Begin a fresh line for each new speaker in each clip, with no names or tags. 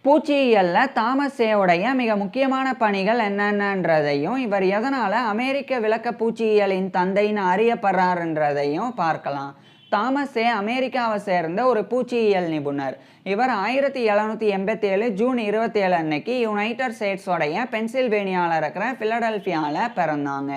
பூச்சியியல்ல Thomas சேவுடைய மிக முக்கியமான பணிகள் என்னென்னன்றதையும், இவர் எதனால அமெரிக்க விளக்க பூச்சியியலின் தந்தைன்னு அறியப்படுறாருன்றதையும் பார்க்கலாம். தாமஸ் சே அமெரிக்காவை சேர்ந்த ஒரு பூச்சியியல் நிபுணர். இவர் 1787 ஜூன் 27 அன்னைக்கு யுனைடெட் ஸ்டேட்ஸோடைய பென்சில்வேனியாவில் இருக்கிற பிலடெல்ஃபியாவில் பிறந்தாங்க.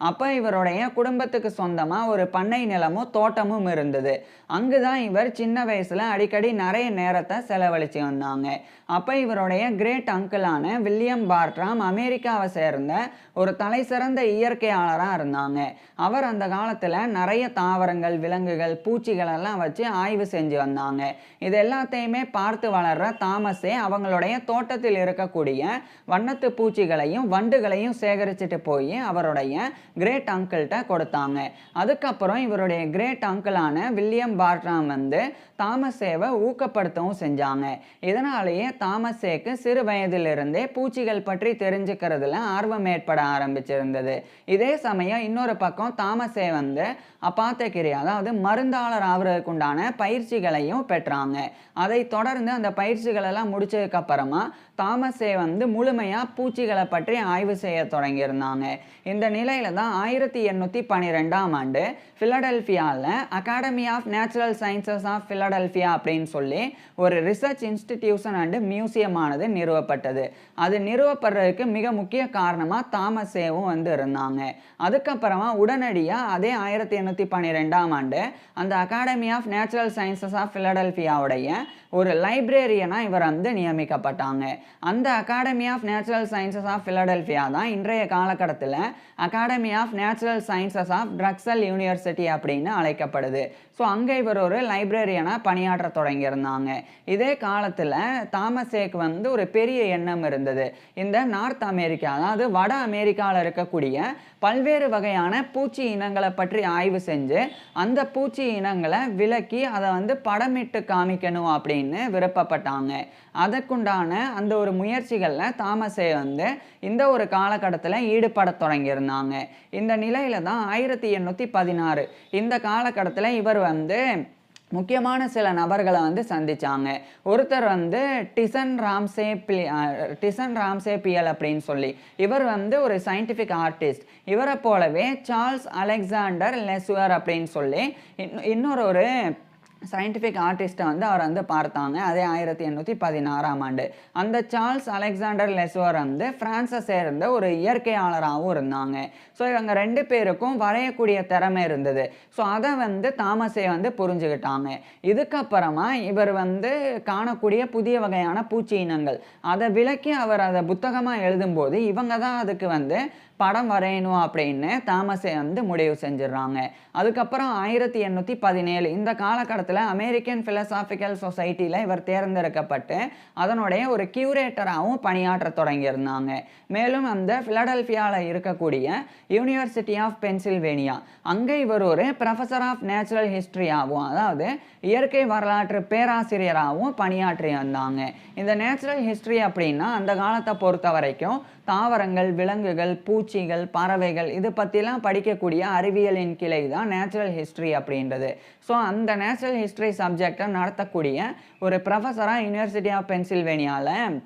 அப்போ இவருடைய குடும்பத்துக்கு சொந்தமாக ஒரு பண்ணை நிலமும் தோட்டமும் இருந்தது. அங்கு தான் இவர் சின்ன வயசில் அடிக்கடி நிறைய நேரத்தை செலவழித்து வந்தாங்க. அப்போ இவருடைய கிரேட் அங்கிளான வில்லியம் பார்ட்ராம் அமெரிக்காவை சேர்ந்த ஒரு தலைசிறந்த இயற்கையாளராக இருந்தாங்க. அவர் அந்த காலத்தில் நிறைய தாவரங்கள், விலங்குகள், பூச்சிகள் எல்லாம் வச்சு ஆய்வு செஞ்சு வந்தாங்க. இது எல்லாத்தையுமே பார்த்து வளர்ற தாமஸே அவங்களுடைய தோட்டத்தில் இருக்கக்கூடிய வண்ணத்து பூச்சிகளையும் வண்டுகளையும் சேகரிச்சுட்டு போய் அவருடைய கிரேட் அங்கிள்கிட்ட கொடுத்தாங்க. அதுக்கப்புறம் இவருடைய கிரேட் அங்கிளான வில்லியம் பார்ட்ராம் தாமஸேவை ஊக்கப்படுத்தவும் செஞ்சாங்க. இதனாலேயே தாமஸேக்கு சிறு வயதிலிருந்தே பூச்சிகள் பற்றி தெரிஞ்சுக்கிறதுல ஆர்வம் ஏற்பட ஆரம்பிச்சிருந்தது. இதே சமயம் இன்னொரு பக்கம் தாமஸே அபாத்தகிரி, அதாவது மருந்தாளர் ஆகிறதுக்கு உண்டான பயிற்சிகளையும் பெற்றாங்க. அதை தொடர்ந்து அந்த பயிற்சிகள் எல்லாம் முடிச்சதுக்கு அப்புறமா தாமஸே முழுமையாக பூச்சிகளை பற்றி ஆய்வு செய்ய தொடங்கியிருந்தாங்க. இந்த நிலையில தான் 1812ஆம் ஆண்டு பிலடெல்ஃபியாவில் academy of natural sciences of Philadelphia அப்படின்னு சொல்லி ஒரு ரிசர்ச் இன்ஸ்டிடியூஷன் அண்டு மியூசியம் ஆனது நிறுவப்பட்டது. அது நிறுவப்படுறதுக்கு மிக முக்கிய காரணமாக தாமஸேவும் இருந்தாங்க. அதுக்கப்புறமா உடனடியாக அதே 1812ஆம் ஆண்டு அந்த academy of natural sciences of பிலடெல்ஃபியாவுடைய ஒரு லைப்ரேரியனாக இவர் நியமிக்கப்பட்டாங்க. அந்த academy of natural sciences of Philadelphia தான் இன்றைய காலகட்டத்தில் academy of natural sciences of Drexel University அப்படின்னு அழைக்கப்படுது. ஸோ அங்கே இவர் ஒரு லைப்ரேரியனாக பணியாற்ற தொடங்கியிருந்தாங்க. இதே காலத்தில் தாமஸேக்கு ஒரு பெரிய எண்ணம் இருந்தது. இந்த நார்த் அமெரிக்கா, அதாவது வட அமெரிக்காவில் இருக்கக்கூடிய பல்வேறு வகையான பூச்சி இனங்களை பற்றி ஆய்வு செஞ்சு அந்த பூச்சி இனங்களை விளக்கி அதை படமிட்டு காமிக்கணும் அப்படின்னு விருப்பப்பட்டாங்க. அதற்குண்டான அந்த ஒரு முயற்சிகளில் தாமஸே இந்த ஒரு காலகட்டத்தில் ஈடுபட தொடங்கியிருந்தாங்க. இந்த நிலையில தான் 1816 இந்த காலகட்டத்தில் இவர் முக்கியமான சில நபர்களை சந்திச்சாங்க. ஒருத்தர் டிசன் ராம்சே பியல் அப்படின்னு சொல்லி இவர் ஒரு சயின்டிஃபிக் ஆர்டிஸ்ட். இவரை போலவே சார்ல்ஸ் அலெக்சாண்டர் லெசுவர் அப்படின்னு சொல்லி இன்னொரு சயின்டிஃபிக் ஆர்டிஸ்ட்டை அவர் பார்த்தாங்க. அதே 1816ஆம் ஆண்டு அந்த சார்ல்ஸ் அலெக்சாண்டர் லெசுவர் பிரான்ஸை சேர்ந்த ஒரு இயற்கையாளராகவும் இருந்தாங்க. ஸோ இவங்க ரெண்டு பேருக்கும் வரையக்கூடிய திறமை இருந்தது. ஸோ அதை தாமஸே புரிஞ்சுக்கிட்டாங்க. இதுக்கப்புறமா இவர் காணக்கூடிய புதிய வகையான பூச்சி இனங்கள் அதை விளக்கி அவர் அதை புத்தகமாக எழுதும்போது இவங்க தான் அதுக்கு படம் வரையணும் அப்படின்னு தாமஸே முடிவு செஞ்சிடறாங்க. அதுக்கப்புறம் 1817 இந்த காலகட்டத்தில் அமெரிக்கன் பிலசாபிக்கல் சொசைட்டியில் இவர் தேர்ந்தெடுக்கப்பட்டு அதனுடைய ஒரு கியூரேட்டராகவும் பணியாற்ற தொடங்கியிருந்தாங்க. மேலும் அந்த பிலடெல்ஃபியாவில் இருக்கக்கூடிய யூனிவர்சிட்டி ஆஃப் பென்சில்வேனியா அங்கே இவர் ஒரு ப்ரொஃபஸர் ஆஃப் நேச்சுரல் ஹிஸ்ட்ரியாகவும், அதாவது இயற்கை வரலாற்று பேராசிரியராகவும் பணியாற்றி வந்தாங்க. இந்த நேச்சுரல் ஹிஸ்ட்ரி அப்படின்னா அந்த காலத்தை பொறுத்த வரைக்கும் தாவரங்கள், விலங்குகள், பூச்சிகள், பறவைகள் இது பற்றிலாம் படிக்கக்கூடிய அறிவியலின் கிளை தான் நேச்சுரல் ஹிஸ்ட்ரி அப்படின்றது. ஸோ அந்த நேச்சுரல் ஹிஸ்ட்ரி சப்ஜெக்டை நடத்தக்கூடிய ஒரு ப்ரொஃபஸராக யூனிவர்சிட்டி ஆஃப் பென்சில்வேனியாவில்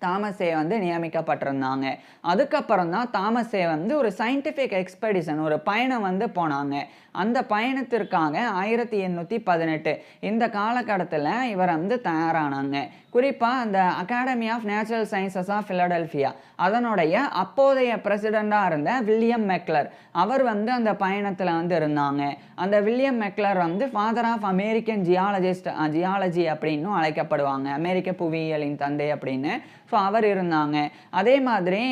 தாமஸே நியமிக்கப்பட்டிருந்தாங்க. அதுக்கப்புறம் தான் தாமஸே ஒரு சயின்டிஃபிக் எக்ஸ்பெடிஷன், ஒரு பயணம் போனாங்க. அந்த பயணத்திற்காக 1818 இந்த காலகட்டத்தில் இவர் தயாரானாங்க. குறிப்பாக அந்த academy of natural sciences of Philadelphia அதனுடைய அப்போதைய பிரசிடெண்டாக இருந்த வில்லியம் மெக்லர் அவர் அந்த பயணத்தில் இருந்தாங்க. அந்த William Maclure father of American geology அப்படின்னு அழைக்கப்படுவாங்க, அமெரிக்க புவியியலின் தந்தை அப்படின்னு. ஸோ அவர் இருந்தாங்க. அதே மாதிரி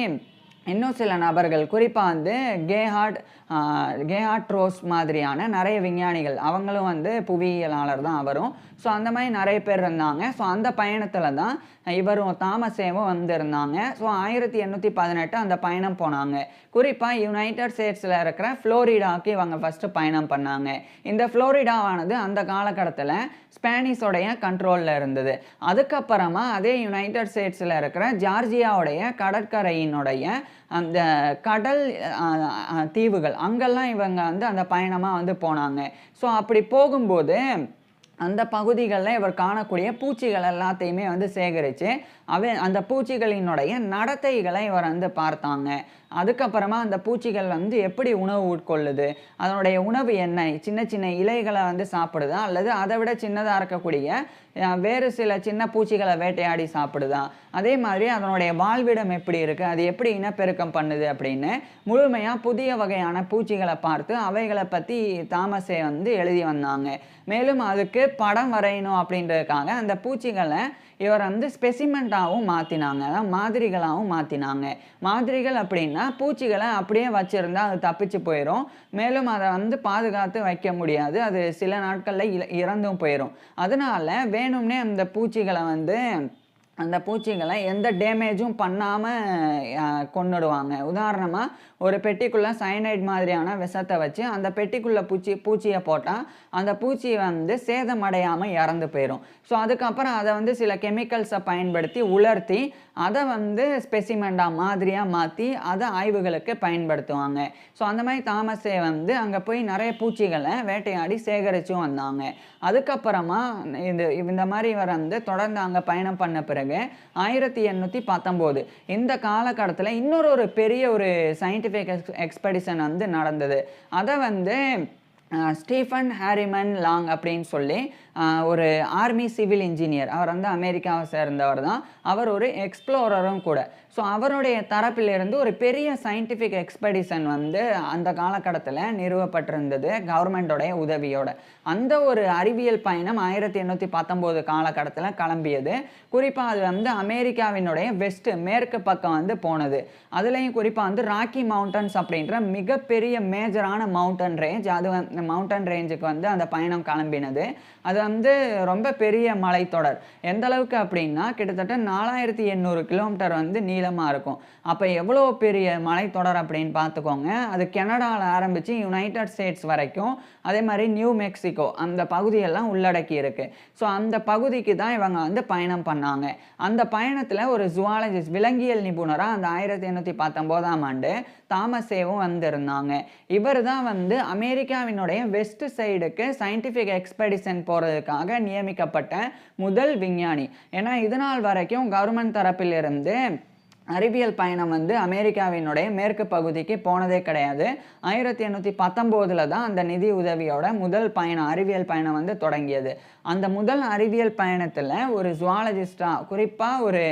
இன்னும் சில நபர்கள், குறிப்பாக கேஹார்ட் ரோஸ் மாதிரியான நிறைய விஞ்ஞானிகள், அவங்களும் புவியியலாளர் தான் அவரும். ஸோ அந்த மாதிரி நிறைய பேர் இருந்தாங்க. ஸோ அந்த பயணத்தில் தான் இவரும் தாமஸேவும் இருந்தாங்க. ஸோ 1818 அந்த பயணம் போனாங்க. குறிப்பாக யுனைடெட் ஸ்டேட்ஸில் இருக்கிற ஃப்ளோரிடாவுக்கு இவங்க ஃபஸ்ட்டு பயணம் பண்ணாங்க. இந்த ஃப்ளோரிடாவானது அந்த காலகட்டத்தில் ஸ்பானிஷோடைய கண்ட்ரோலில் இருந்தது. அதுக்கப்புறமா அதே யுனைடெட் ஸ்டேட்ஸில் இருக்கிற ஜார்ஜியாவுடைய கடற்கரையினுடைய அந்த கடல் தீவுகள் அங்கெல்லாம் இவங்க அந்த பயணமாக போனாங்க. ஸோ அப்படி போகும்போது அந்த பகுதிகள்ல இவர் காணக்கூடிய பூச்சிகள் எல்லாத்தையுமே வந்து சேகரிச்சு, அந்த பூச்சிகளினுடைய நடத்தைகளை இவர் வந்து பார்த்தாங்க. அதுக்கப்புறமா அந்த பூச்சிகள் வந்து எப்படி உணவு உட்கொள்ளுது? அதனுடைய உணவு என்ன? சின்ன சின்ன இலைகள வந்து சாப்பிடுதா? அல்லது அத விட சின்னதா இருக்கக்கூடிய வேறு சில சின்ன பூச்சிகள வேட்டையாடி சாப்பிடுதா? அதே மாதிரி அதனுடைய வாழ்விடம் எப்படி இருக்கு? அது எப்படி இனப்பெருக்கம் பண்ணுது? அப்படின்னு முழுமையா புதிய வகையான பூச்சிகள பார்த்து அவைகள பத்தி தாமஸே வந்து எழுதி வந்தாங்க. மேலும் அதுக்கு படம் வரையணும் அப்படின்றதுக்காக அந்த பூச்சிகள இவர் வந்து ஸ்பெசிமெண்டாவும் மாத்தினாங்க. அதாவது மாதிரிகளாவும் மாத்தினாங்க. மாதிரிகள் அப்படின்னா பூச்சிகள அப்படியே வச்சிருந்தா அது தப்பிச்சு போயிரும். மேலும் அத வந்து பாதுகாத்து வைக்க முடியாது. அது சில நாட்கள்ல இறந்தும் போயிரும். அதனால வேணும்னே அந்த பூச்சிகள எந்த டேமேஜும் பண்ணாம கொன்னுடுவாங்க. உதாரணமா ஒரு பெட்டிக்குள்ள சயனைட் மாதிரியான விஷத்த வச்சு அந்த பெட்டிக்குள்ள பூச்சிய போட்டா, அந்த பூச்சி வந்து சேதமடையாம இறந்து போயிரும். ஸோ அதுக்கப்புறம் அத வந்து சில கெமிக்கல்ஸ பயன்படுத்தி உலர்த்தி, அத வந்து ஸ்பெசிமெண்டா மாதிரியா மாத்தி, அத ஆய்வுகளுக்கு பயன்படுத்துவாங்க. ஸோ அந்த மாரி தாமஸே வந்து அங்க போய் நெறைய பூச்சிகள வேட்டையாடி சேகரிச்சும் வந்தாங்க. அதுக்கப்புறமா இந்த மாரி இவர் வந்து தொடர்ந்து அங்க பயணம் பண்ண பிறகு 1819 இந்த காலகட்டத்துல இன்னொரு பெரிய ஒரு சயின்டிஃபிக் எக்ஸ்பெடிஷன் வந்து நடந்தது. அத வந்து ஸ்டீஃபன் ஹாரிமன் லாங் அப்படின்னு சொல்லி ஒரு ஆர்மி சிவில் இன்ஜினியர். அவர் வந்து அமெரிக்காவை சேர்ந்தவர் தான். அவர் ஒரு எக்ஸ்ப்ளோரரும் கூட. ஸோ அவருடைய தரப்பிலிருந்து ஒரு பெரிய சயின்டிஃபிக் எக்ஸ்பெடிஷன் வந்து அந்த காலகட்டத்தில் நிறுவப்பட்டிருந்தது கவர்மெண்டோடைய உதவியோட. அந்த ஒரு அறிவியல் பயணம் 1819 காலகட்டத்தில் கிளம்பியது. குறிப்பாக அது வந்து அமெரிக்காவினுடைய மேற்கு பக்கம் வந்து போனது. அதுலேயும் குறிப்பாக வந்து ராக்கி மவுண்டன்ஸ் அப்படின்ற மிகப்பெரிய மேஜரான மவுண்டன் ரேஞ்ச், அது வந்து மவுண்டன் ரேஞ்சுக்கு வந்து அந்த பயணம் கிளம்பினது. அது வந்து ரொம்ப பெரிய மலைத்தொடர். எந்த அளவுக்கு அப்படின்னா கிட்டத்தட்ட 4800 கிலோமீட்டர் வந்து நீளமாக இருக்கும். அப்போ எவ்வளோ பெரிய மலைத்தொடர் அப்படின்னு பார்த்துக்கோங்க. அது கனடாவில் ஆரம்பித்து யுனைடெட் ஸ்டேட்ஸ் வரைக்கும், அதே மாதிரி நியூ மெக்சிகோ அந்த பகுதியெல்லாம் உள்ளடக்கி இருக்கு. ஸோ அந்த பகுதிக்கு தான் இவங்க வந்து பயணம் பண்ணாங்க. அந்த பயணத்தில் ஒரு ஜுவாலஜிஸ்ட், விலங்கியல் நிபுணராக அந்த 1819ஆம் ஆண்டு தாமஸேவும் வந்திருந்தாங்க. இவர் தான் வந்து அமெரிக்காவினுடைய வெஸ்ட் சைடுக்கு சயின்டிஃபிக் எக்ஸ்பெடிஷன் போகிறதுக்காக நியமிக்கப்பட்ட முதல் விஞ்ஞானி. ஏன்னா இதனால் வரைக்கும் கவர்மெண்ட் தரப்பிலிருந்து அறிவியல் பயணம் வந்து அமெரிக்காவினுடைய மேற்கு பகுதிக்கு போனதே கிடையாது. 1819 தான் அந்த நிதி உதவியோட முதல் அறிவியல் பயணம் வந்து தொடங்கியது. அந்த முதல் அறிவியல் பயணத்தில் ஒரு ஜுவாலஜிஸ்டாக, குறிப்பாக ஒரு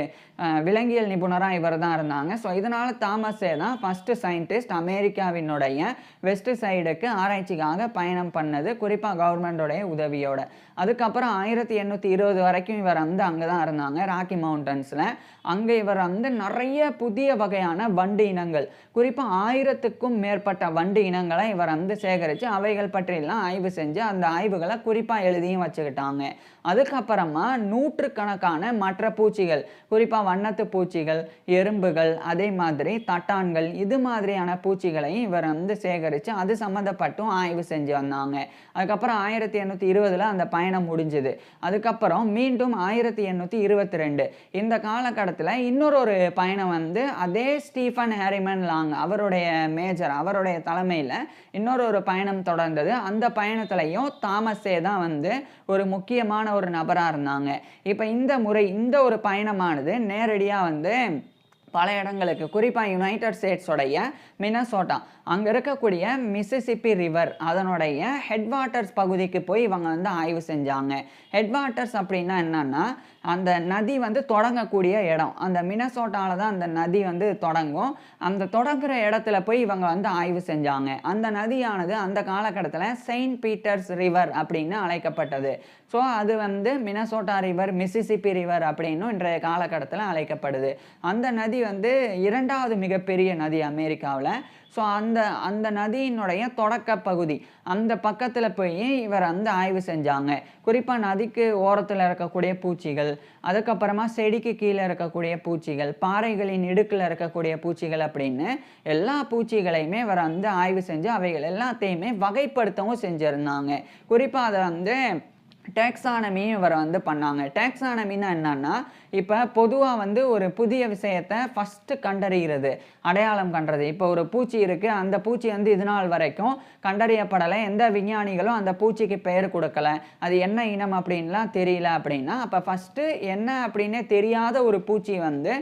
விலங்கியல் நிபுணராக இவர் தான் இருந்தாங்க. ஸோ இதனால் தாமஸே தான் ஃபஸ்ட்டு சயின்டிஸ்ட் அமெரிக்காவினுடைய வெஸ்ட் சைடுக்கு ஆராய்ச்சிக்காக பயணம் பண்ணது, குறிப்பாக கவர்மெண்டோடைய உதவியோட. அதுக்கப்புறம் 1820 வரைக்கும் இவர் வந்து அங்கே தான் இருந்தாங்க, ராக்கி மவுண்டன்ஸில். அங்கே இவர் வந்து நிறைய புதிய வகையான வண்டு இனங்கள், குறிப்பாக 1000க்கும் மேற்பட்ட வண்டு இனங்களை இவர் வந்து சேகரித்து அவைகள் பற்றியெல்லாம் ஆய்வு செஞ்சு அந்த ஆய்வுகளை குறிப்பாக எழுதியும் வச்சுக்கிட்டாங்க. அதுக்கப்புறமா நூற்றுக்கணக்கான மற்ற பூச்சிகள், குறிப்பாக வண்ணத்து பூச்சிகள், எறும்புகள், அதே மாதிரி தட்டான்கள், இது மாதிரியான பூச்சிகளையும் இவர் வந்து சேகரித்து அது சம்மந்தப்பட்டும் ஆய்வு செஞ்சு வந்தாங்க. அதுக்கப்புறம் 1820 அந்த பயணம் முடிஞ்சுது. அதுக்கப்புறம் மீண்டும் 1822 இந்த காலகட்டத்தில் இன்னொரு பயணம் வந்து அதே ஸ்டீஃபன் ஹாரிமன் லாங் அவருடைய தலைமையில் இன்னொரு பயணம் தொடர்ந்தது. அந்த பயணத்திலையும் தாமஸே தான் வந்து ஒரு முக்கியமான ஒரு நபராக இருந்தாங்க. இப்போ இந்த ஒரு பயணமானது நேரடியாக வந்து பல இடங்களுக்கு, குறிப்பாக யுனைடெட் ஸ்டேட்ஸோடைய மினசோட்டா அங்கே இருக்கக்கூடிய மிசிசிப்பி ரிவர் அதனுடைய ஹெட் வாட்டர்ஸ் பகுதிக்கு போய் இவங்க வந்து ஆய்வு செஞ்சாங்க. ஹெட் வாட்டர்ஸ் அப்படின்னா என்னன்னா, அந்த நதி வந்து தொடங்கக்கூடிய இடம். அந்த மினசோட்டாவில் தான் அந்த நதி வந்து தொடங்கும். அந்த தொடங்குற இடத்துல போய் இவங்க வந்து ஆய்வு செஞ்சாங்க. அந்த நதியானது அந்த காலகட்டத்தில் செயின்ட் பீட்டர்ஸ் ரிவர் அப்படின்னு அழைக்கப்பட்டது. ஸோ அது வந்து மினசோட்டா ரிவர், மிசிசிப்பி ரிவர் அப்படின்னும் இன்றைய காலகட்டத்தில் அழைக்கப்படுது. அந்த நதி வந்து 2வது மிகப்பெரிய நதி அமெரிக்காவில். ஸோ அந்த நதியினுடைய தொடக்க பகுதி அந்த பக்கத்தில் போய் இவர் வந்து ஆய்வு செஞ்சாங்க. குறிப்பாக நதிக்கு ஓரத்தில் இருக்கக்கூடிய பூச்சிகள், அதுக்கப்புறமா செடிக்கு கீழே இருக்கக்கூடிய பூச்சிகள், பாறைகளின் இடுக்கில் இருக்கக்கூடிய பூச்சிகள் அப்படின்னு எல்லா பூச்சிகளையுமே இவர் வந்து ஆய்வு செஞ்சு அவைகள் எல்லாத்தையுமே வகைப்படுத்தவும் செஞ்சுருந்தாங்க. குறிப்பாக அதை வந்து டேக்ஸானமியும் இவர் வந்து பண்ணாங்க. டேக்ஸானமின்னா என்னன்னா, இப்ப பொதுவா வந்து ஒரு புதிய விஷயத்த ஃபர்ஸ்ட்டு கண்டறிகிறது, அடையாளம் கண்டறது. இப்போ ஒரு பூச்சி இருக்கு, அந்த பூச்சி வந்து இதுநாள் வரைக்கும் கண்டறியப்படல. எந்த விஞ்ஞானிகளும் அந்த பூச்சிக்கு பெயர் குடுக்கல. அது என்ன இனம் அப்படின்லாம் தெரியல அப்படின்னா, அப்ப ஃபர்ஸ்ட்டு என்ன அப்படின்னே தெரியாத ஒரு பூச்சி வந்து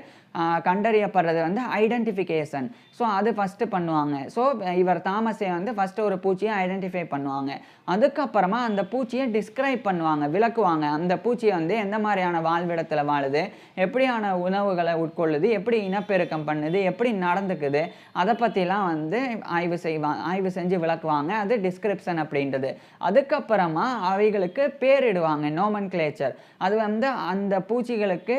கண்டறியப்படுறது வந்து ஐடென்டிஃபிகேஷன். ஸோ அது ஃபர்ஸ்ட்டு பண்ணுவாங்க. ஸோ இவர் தாமஸே வந்து ஃபர்ஸ்ட்டு ஒரு பூச்சிய ஐடென்டிஃபை பண்ணுவாங்க. அதுக்கப்புறமா அந்த பூச்சிய டிஸ்கிரைப் பண்ணுவாங்க, விளக்குவாங்க. அந்த பூச்சி வந்து எந்த மாரியான வாழ்விடத்தில வாழுது, எப்படியான உணவுகள உட்கொள்ளுது, எப்படி இனப்பெருக்கம் பண்ணுது, எப்படி நடந்துக்குது, அத பத்திலாம் வந்து ஆய்வு செஞ்சு விளக்குவாங்க. அது டிஸ்கிரிப்ஷன் அப்படின்றது. அதுக்கப்புறமா அவைகளுக்கு பேரிடுவாங்க, நோமன்கிளேச்சர். அது வந்து அந்த பூச்சிகளுக்கு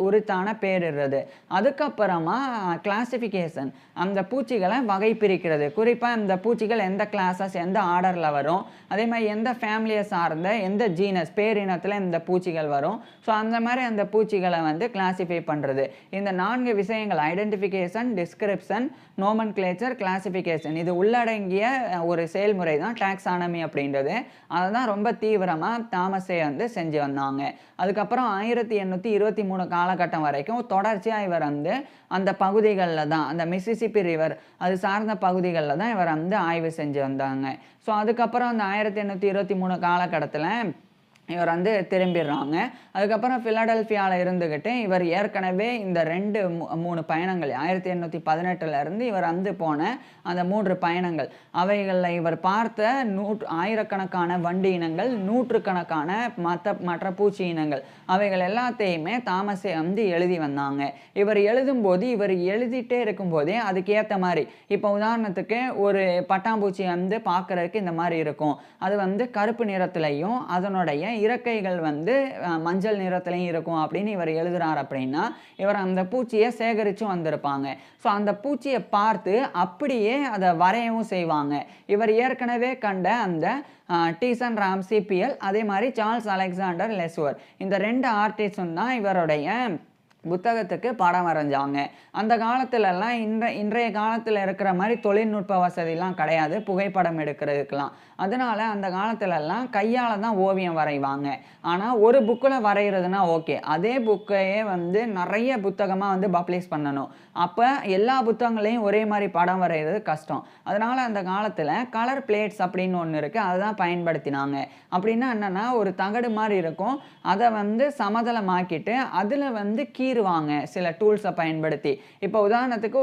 உரித்தான பேரிடுறது. அதுக்கப்புறமா கிளாசிஃபிகேஷன், அந்த பூச்சிகள வகை பிரிக்கிறது. குறிப்பா இந்த பூச்சிகள் எந்த கிளாஸஸ், எந்த ஆர்டர்ல வரும், அதே மாரி எந்த ஃபேமிலிய சார்ந்த, எந்த ஜீனஸ், பேரினத்தில இந்த பூச்சிகள் வரும். ஸோ அந்த மாரி அந்த பூச்சிகள வந்து கிளாசிஃபை பண்றது. இந்த 4 விஷயங்கள் ஐடென்டிஃபிகேஷன், டிஸ்கிரிப்ஷன், நோமன்கிளேச்சர், கிளாசிஃபிகேஷன் இது உள்ளடங்கிய ஒரு செயல்முறை தான் டாக்ஸானமி அப்படின்றது. அத தான் ரொம்ப தீவிரமா தாமஸே வந்து செஞ்சு வந்தாங்க. அதுக்கப்புறம் 1823 காலகட்டம் வரைக்கும் தொடர்ச்சியா இவர் வந்து அந்த பகுதிகள்ல தான், அந்த மிசிசிப்பி ரிவர் அது சார்ந்த பகுதிகள்ல தான் இவர் வந்து ஆய்வு செஞ்சு வந்தாங்க. ஸோ அதுக்கப்புறம் அந்த 1823 காலகட்டத்தில இவர் வந்து திரும்பிடுறாங்க. அதுக்கப்புறம் பிலடெல்ஃபியால இருந்துகிட்டு இவர் ஏற்கனவே இந்த 2, 3 பயணங்கள் 1818லேருந்து இவர் வந்து போன அந்த 3 பயணங்கள், அவைகள்ல இவர் பார்த்த ஆயிரக்கணக்கான வண்டு இனங்கள், நூற்றுக்கணக்கான மற்ற பூச்சி இனங்கள், அவைகள் எல்லாத்தையுமே தாமஸே வந்து எழுதி வந்தாங்க. இவர் எழுதும்போது, இவர் எழுதிட்டே இருக்கும்போதே அதுக்கேத்த மாரி, இப்போ உதாரணத்துக்கு ஒரு பட்டாம்பூச்சி வந்து பார்க்கறதுக்கு இந்த மாரி இருக்கும். அது வந்து கருப்பு நிறத்திலயும், அதனுடைய இறக்கைகள் வந்து மஞ்சள் நிறத்திலயும் இருக்கும் அப்படின்னு இவர் எழுதுறார் அப்படின்னா, இவர் அந்த பூச்சிய சேகரிச்சும் வந்திருப்பாங்க. ஸோ அந்த பூச்சிய பார்த்து அப்படியே அத வரையவும் செய்வாங்க. இவர் ஏற்கனவே கண்ட அந்த டீசன் ராம்சி பியல், அதே மாரி சார்ல்ஸ் அலெக்சாண்டர் லெசுவர், இந்த 2 ஆர்டிஸ்டும் தான் இவருடைய புத்தகத்துக்கு படம் வரைஞ்சாங்க. அந்த காலத்துலலாம் இன்றைய காலத்துல இருக்கிற மாரி தொழில்நுட்ப வசதிலாம் கிடையாது, புகைப்படம் எடுக்கிறதுக்கெல்லாம். அதனால அந்த காலத்துலலாம் கையால தான் ஓவியம் வரைவாங்க. ஆனா ஒரு புக்ல வரைகிறதுனா ஓகே. அதே புக்கையே வந்து நெறைய புத்தகமா வந்து பப்ளிஷ் பண்ணணும். அப்ப எல்லா புத்தகங்களையும் ஒரே மாரி படம் வரைகிறது கஷ்டம். அதனால அந்த காலத்துல கலர் பிளேட்ஸ் அப்படின்னு ஒண்ணு இருக்கு. அததான் பயன்படுத்தினாங்க. அப்படின்னா என்னன்னா, ஒரு தகடு மாரி இருக்கும். அத வந்து சமதளமாக்கிட்டு அதுல வந்து கீறுவாங்க சில டூல்ஸ பயன்படுத்தி. இப்போ உதாரணத்துக்கு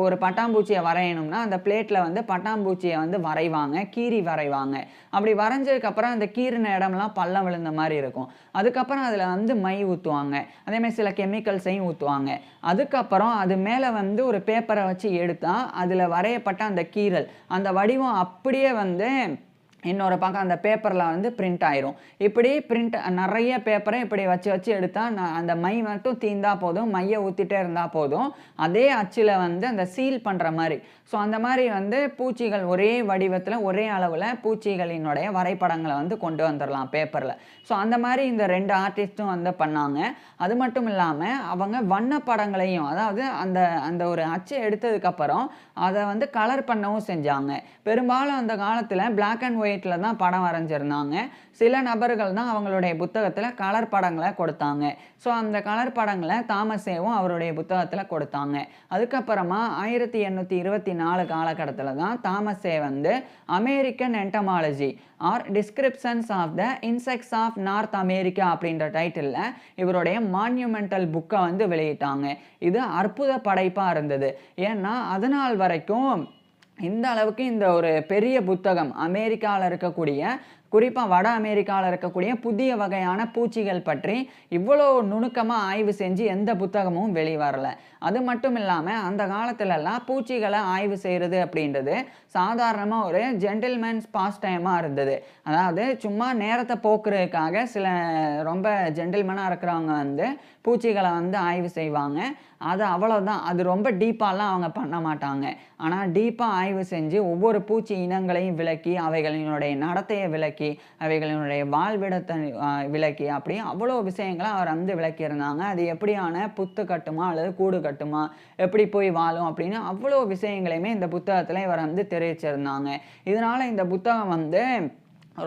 ஒரு பட்டாம்பூச்சிய வரையணும்னா, அந்த பிளேட்ல வந்து பட்டாம்பூச்சிய வந்து வரைவாங்க, கீறி வரைவாங்க. அப்படி வரைஞ்சதுக்கு அப்புறம் அந்த கீறின இடம்லாம் பள்ளம் விழுந்த மாரி இருக்கும். அதுக்கப்புறம் அதுல வந்து மை ஊத்துவாங்க. அதே மாரி சில கெமிக்கல்ஸையும் ஊத்துவாங்க. அதுக்கப்புறம் அது மேல வந்து ஒரு பேப்பர வச்சு எடுத்தா, அதுல வரையப்பட்ட அந்த கீறல், அந்த வடிவம் அப்படியே வந்து இன்னொரு பக்கம் அந்த பேப்பர்ல வந்து பிரிண்ட் ஆயிரும். இப்படி நெறைய பேப்பர இப்படி வச்சு எடுத்தா, அந்த மை மட்டும் தீர்ந்தா போதும். மைய ஊத்திட்டே இருந்தா போதும். அதே அச்சுல வந்து அந்த சீல் பண்ற மாரி. ஸோ அந்த மாரி வந்து பூச்சிகள் ஒரே வடிவத்துல, ஒரே அளவுல பூச்சிகளினுடைய வரைபடங்கள வந்து கொண்டு வந்துரலாம் பேப்பர்ல. ஸோ அந்த மாரி இந்த 2 ஆர்டிஸ்ட்டும் வந்து பண்ணாங்க. அது மட்டும் இல்லாம அவங்க வண்ணப் படங்களையும், அதாவது அந்த ஒரு அச்ச எடுத்ததுக்கு அப்புறம் அத வந்து கலர் பண்ணவும் செஞ்சாங்க. பெரும்பாலும் அந்த காலத்துல பிளாக் அண்ட் ஒயிட்ல தான் படம் வரைஞ்சிருந்தாங்க. சில நபர்கள் தான் அவங்களுடைய புத்தகத்துல கலர் படங்கள கொடுத்தாங்க. ஸோ அந்த கலர் படங்கள தாமஸேவும் அவருடைய புத்தகத்துல கொடுத்தாங்க. அதுக்கப்புறமா 1824 காலகட்டத்துல தான் தாமஸே வந்து American entomology or descriptions of the insects of North America அப்படின்ற டைட்டில்ல இவருடைய மான்யூமெண்டல் புக்க வந்து வெளியிட்டாங்க. இது அற்புத படைப்பா இருந்தது. ஏன்னா அதுநாள் வரைக்கும் இந்த அளவுக்கு இந்த ஒரு பெரிய புத்தகம் அமெரிக்கால இருக்கக்கூடிய, குறிப்பா வட அமெரிக்கால இருக்கக்கூடிய புதிய வகையான பூச்சிகள் பற்றி இவ்வளோ நுணுக்கமா ஆய்வு செஞ்சு எந்த புத்தகமும் வெளிவரல. அது மட்டும் இல்லாம அந்த காலத்துலலாம் பூச்சிகள ஆய்வு செய்றது அப்படின்றது சாதாரணமா ஒரு ஜென்டில்மேன்ஸ் பாஸ் டைமா இருந்தது. அதாவது சும்மா நேரத்த போக்குறதுக்காக சில ரொம்ப ஜென்டில்மேனா இருக்கிறவங்க வந்து பூச்சிகள வந்து ஆய்வு செய்வாங்க. அது அவ்வளோதான். அது ரொம்ப டீப்பாலாம் அவங்க பண்ண மாட்டாங்க. ஆனா டீப்பா ஆய்வு செஞ்சு ஒவ்வொரு பூச்சி இனங்களையும் விளக்கி, அவைகளினுடைய நடத்தைய விளக்கி, அவைகளினுடைய வாழ்விடத்த விளக்கி, அப்படி அவ்வளோ விஷயங்கள அவர் வந்து விளக்கியிருந்தாங்க. அது எப்படியான புத்து கட்டுமா அல்லது கூடு கட்டுமா, எப்படி போய் வாழும் அப்படின்னு அவ்வளோ விஷயங்களையுமே இந்த புத்தகத்துல இவர் வந்து தெரிவிச்சிருந்தாங்க. இதனால இந்த புத்தகம் வந்து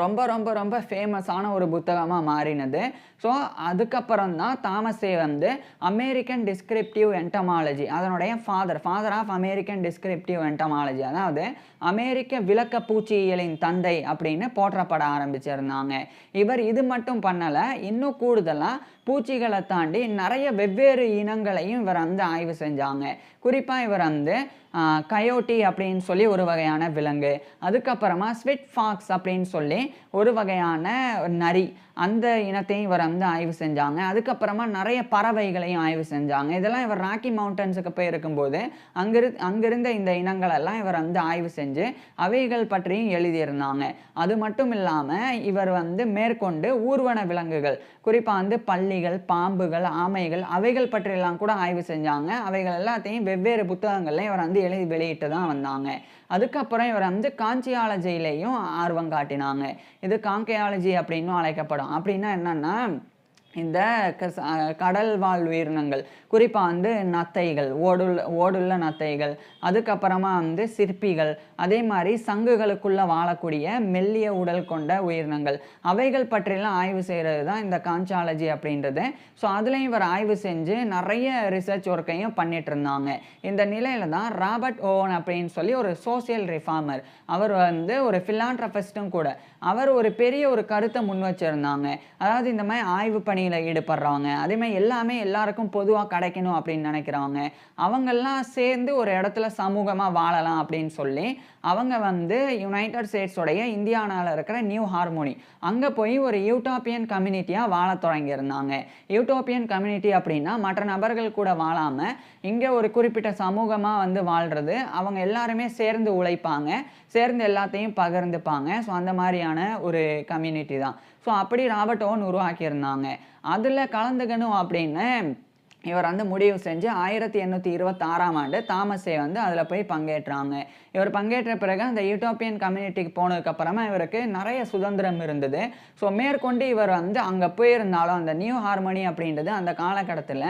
ரொம்ப ரொம்ப ரொம்ப ஃபேமஸான ஒரு புத்தகமா மாறினது. ஸோ, அதுக்கப்புறம் தான் தாமஸே வந்து அமெரிக்கன் டிஸ்கிரிப்டிவ் என்டமாலஜி அதனுடைய father of American descriptive entomology அதாவது அமெரிக்க விலக்க பூச்சியியலின் தந்தை அப்படின்னு போற்றப்பட ஆரம்பிச்சிருந்தாங்க. இவர் இது மட்டும் பண்ணல, இன்னும் கூடுதலா பூச்சிகள தாண்டி நெறைய வெவ்வேறு இனங்களையும் இவர் வந்து ஆய்வு செஞ்சாங்க. குறிப்பா இவர் வந்து கயோட்டி அப்படின்னு சொல்லி ஒரு வகையான விலங்கு, அதுக்கப்புறமா ஸ்விட் ஃபாக்ஸ் அப்படின்னு சொல்லி ஒரு வகையான நரி, அந்த இனத்தையும் இவர் வந்து ஆய்வு செஞ்சாங்க. அதுக்கப்புறமா நெறைய பறவைகளையும் ஆய்வு செஞ்சாங்க. இதெல்லாம் இவர் ராக்கி மவுண்டன்ஸுக்கு போயிருக்கும்போது, அங்கிருந்த இந்த இனங்களெல்லாம் இவர் வந்து ஆய்வு செஞ்சு, அவைகள் பற்றியும் எழுதியிருந்தாங்க. அது மட்டும் இல்லாம, இவர் வந்து மேற்கொண்டு ஊர்வன விலங்குகள், குறிப்பா வந்து பல்லிகள், பாம்புகள், ஆமைகள் அவைகள் பற்றியெல்லாம் கூட ஆய்வு செஞ்சாங்க. அவைகள் எல்லாத்தையும் வெவ்வேறு புத்தகங்கள்ல இவர் வந்து எழுதி வெளியிட்டு தான் வந்தாங்க. அதுக்கப்புறம் இவர் வந்து கான்சியாலஜியிலயும் ஆர்வம் காட்டினாங்க. இது கான்கையாலஜி அப்படின்னும் அழைக்கப்படும். அப்படின்னா என்னன்னா, இந்த கடல் வாழ் உயிரினங்கள், குறிப்பா வந்து நத்தைகள், ஓடுள்ள நத்தைகள், அதுக்கப்புறமா வந்து சிற்பிகள், அதே மாரி சங்குகளுக்குள்ள வாழக்கூடிய மெல்லிய உடல் கொண்ட உயிரினங்கள், அவைகள் பற்றிலாம் ஆய்வு செய்றது தான் இந்த கான்சாலஜி அப்படின்றது. ஸோ, அதுலயும் இவர் ஆய்வு செஞ்சு நெறைய ரிசர்ச் ஒர்க்கையும் பண்ணிட்டுருந்தாங்க. இந்த நிலையில தான் ராபர்ட் ஓவன் அப்படின்னு சொல்லி ஒரு சோசியல் ரிஃபார்மர், அவர் வந்து ஒரு ஃபிலான்த்ரபிஸ்ட்டும் கூட. அவர் ஒரு பெரிய ஒரு கருத்த முன் வச்சிருந்தாங்க. அதாவது இந்த மாரி ஆய்வு பணியில ஈடுபடுறவங்க, அதே மாரி எல்லாமே எல்லாருக்கும் பொதுவா கிடைக்கணும் அப்படின்னு நினைக்கிறவங்க, அவங்கெல்லாம் சேர்ந்து ஒரு இடத்துல சமூகமா வாழலாம் அப்படின்னு சொல்லி, அவங்க வந்து யுனைட்டட் ஸ்டேட்ஸ் உடைய இந்தியானால இருக்கிற நியூ ஹார்மோனி, அங்க போய் ஒரு யூட்டோப்பியன் கம்யூனிட்டியா வாழத் தொடங்கியிருந்தாங்க. யூட்டோப்பியன் கம்யூனிட்டி அப்படின்னா மற்ற நபர்கள் கூட வாழாம, இங்க ஒரு குறிப்பிட்ட சமூகமா வந்து வாழ்றது. அவங்க எல்லாருமே சேர்ந்து உழைப்பாங்க, சேர்ந்து எல்லாத்தையும் பகிர்ந்துப்பாங்க. ஸோ, அந்த மாரியான ஒரு கம்யூனிட்டி தான். ஸோ, அப்படி ராபர்ட் ஓவன் உருவாக்கியிருந்தாங்க. அதுல கலந்துக்கணும் அப்படின்னு இவர் வந்து முடிவு செஞ்சு 1826ஆம் ஆண்டு தாமஸே வந்து அதுல போய் பங்கேற்றாங்க. இவர் பங்கேற்ற பிறகு அந்த யூட்டோப்பியன் கம்யூனிட்டிக்கு போனதுக்கு அப்புறமா இவருக்கு நெறைய சுதந்திரம் இருந்தது. ஸோ, மேற்கொண்டு இவர் வந்து அங்க போயிருந்தாலும் அந்த நியூ ஹார்மனி அப்படின்றது அந்த காலகட்டத்துல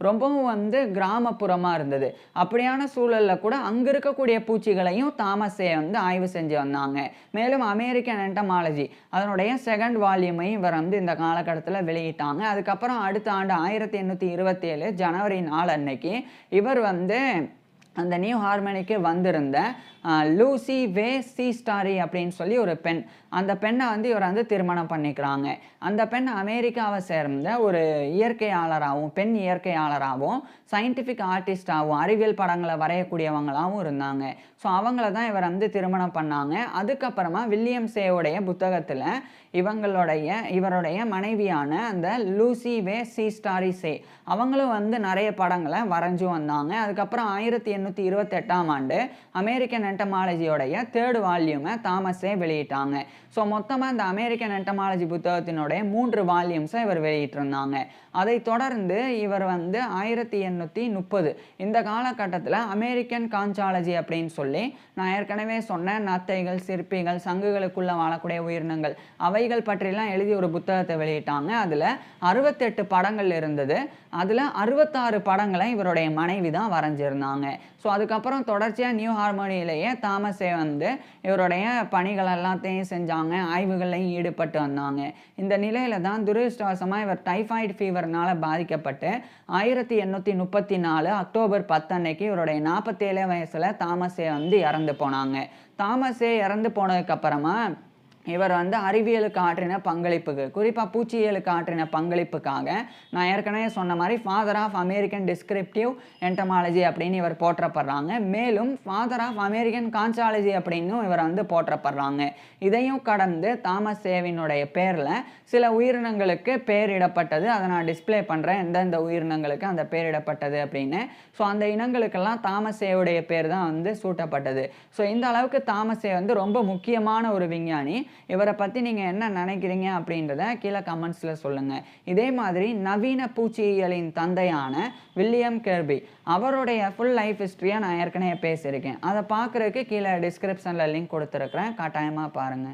ரொம்பவும் வந்து கிராமப்புறமா இருந்தது. அப்படியான சூழல்ல கூட அங்க இருக்கக்கூடிய பூச்சிகளையும் தாமஸே வந்து ஆய்வு செஞ்சு வந்தாங்க. மேலும் அமெரிக்கன் என்டமாலஜி அதனுடைய 2nd வால்யூமையும் இவர் வந்து இந்த காலகட்டத்துல வெளியிட்டாங்க. அதுக்கப்புறம் அடுத்த ஆண்டு 1827 ஜனவரி 4 அன்னைக்கு இவர் வந்து அந்த நியூ ஹார்மனிக்கு வந்திருந்த லூசி வே சீஸ்டாரி அப்படின்னு சொல்லி ஒரு பெண், அந்த பெண்ணை வந்து இவர் வந்து திருமணம் பண்ணிக்கிறாங்க. அந்த பெண் அமெரிக்காவை சேர்ந்த ஒரு இயற்கையாளராகவும், பெண் இயற்கையாளராகவும், சயின்டிஃபிக் ஆர்டிஸ்டாகவும், அறிவியல் படங்களை வரையக்கூடியவங்களாகவும் இருந்தாங்க. ஸோ, அவங்கள தான் இவர் வந்து திருமணம் பண்ணாங்க. அதுக்கப்புறமா வில்லியம் சேவுடைய புத்தகத்தில் இவருடைய மனைவியான அந்த லூசி வே சீஸ்டாரி சே அவங்களும் வந்து நிறைய படங்களை வரைஞ்சு வந்தாங்க. அதுக்கப்புறம் 1828ஆம் ஆண்டு அமெரிக்கன் என்டமாலஜியோடைய 3rd வால்யூமை தாமஸே வெளியிட்டாங்க. ஸோ, மொத்தமாக இந்த அமெரிக்கன் என்டமாலஜி புத்தகத்தினுடைய 3 வால்யூம்ஸை இவர் வெளியிட்டிருந்தாங்க. அதை தொடர்ந்து இவர் வந்து 1830 இந்த காலகட்டத்தில் அமெரிக்கன் கான்சாலஜி அப்படின்னு சொல்லி நான் ஏற்கனவே சொன்ன நத்தைகள், சிற்பிகள், சங்குகளுக்குள்ள வாழக்கூடிய உயிரினங்கள் அவைகள் பற்றிலாம் எழுதி ஒரு புத்தகத்தை வெளியிட்டாங்க. அதில் 68 படங்கள் இருந்தது. அதில் 66 படங்களை இவருடைய மனைவி தான் வரைஞ்சிருந்தாங்க. ஸோ, அதுக்கப்புறம் தொடர்ச்சியாக நியூ ஹார்மோனியிலேயே தாமஸே வந்து இவருடைய பணிகள் எல்லாத்தையும் செஞ்சாங்க, ஆய்வுகளையும் ஈடுபட்டு வந்தாங்க. இந்த நிலையில தான் துரதிர்ஷ்டவசமாக இவர் டைஃபாய்டு ஃபீவர்னால பாதிக்கப்பட்டு 1834 அக்டோபர் 10 அன்னைக்கு இவருடைய 47 வயசுல தாமஸே வந்து இறந்து போனாங்க. தாமஸே இறந்து போனதுக்கு அப்புறமா இவர் வந்து அறிவியலுக்கு ஆற்றின பங்களிப்புக்கு, குறிப்பாக பூச்சியியலுக்கு ஆற்றின பங்களிப்புக்காக நான் ஏற்கனவே சொன்ன மாதிரி father of American descriptive entomology அப்படின்னு இவர் போற்றப்படுறாங்க. மேலும் ஃபாதர் ஆஃப் அமெரிக்கன் கான்சாலஜி அப்படின்னும் இவர் வந்து போற்றப்படுறாங்க. இதையும் கடந்து தாமஸ் சேவினுடைய பேரில் சில உயிரினங்களுக்கு பேரிடப்பட்டது. அதை நான் டிஸ்பிளே பண்ணுறேன், எந்தெந்த உயிரினங்களுக்கு அந்த பேரிடப்பட்டது அப்படின்னு. ஸோ, அந்த இனங்களுக்கெல்லாம் தாமஸ் சேவுடைய பேர் தான் வந்து சூட்டப்பட்டது. ஸோ, இந்த அளவுக்கு தாமஸே வந்து ரொம்ப முக்கியமான ஒரு விஞ்ஞானி. இவரை பற்றி நீங்கள் என்ன நினைக்கிறீங்க அப்படின்றத கீழே கமெண்ட்ஸில் சொல்லுங்கள். இதே மாதிரி நவீன பூச்சியியலின் தந்தையான வில்லியம் கெர்பி அவருடைய ஃபுல் லைஃப் ஹிஸ்ட்ரியை நான் ஏற்கனவே பேசியிருக்கேன். அதை பார்க்குறதுக்கு கீழே டிஸ்கிரிப்ஷனில் லிங்க் கொடுத்துருக்குறேன், கட்டாயமாக பாருங்கள்.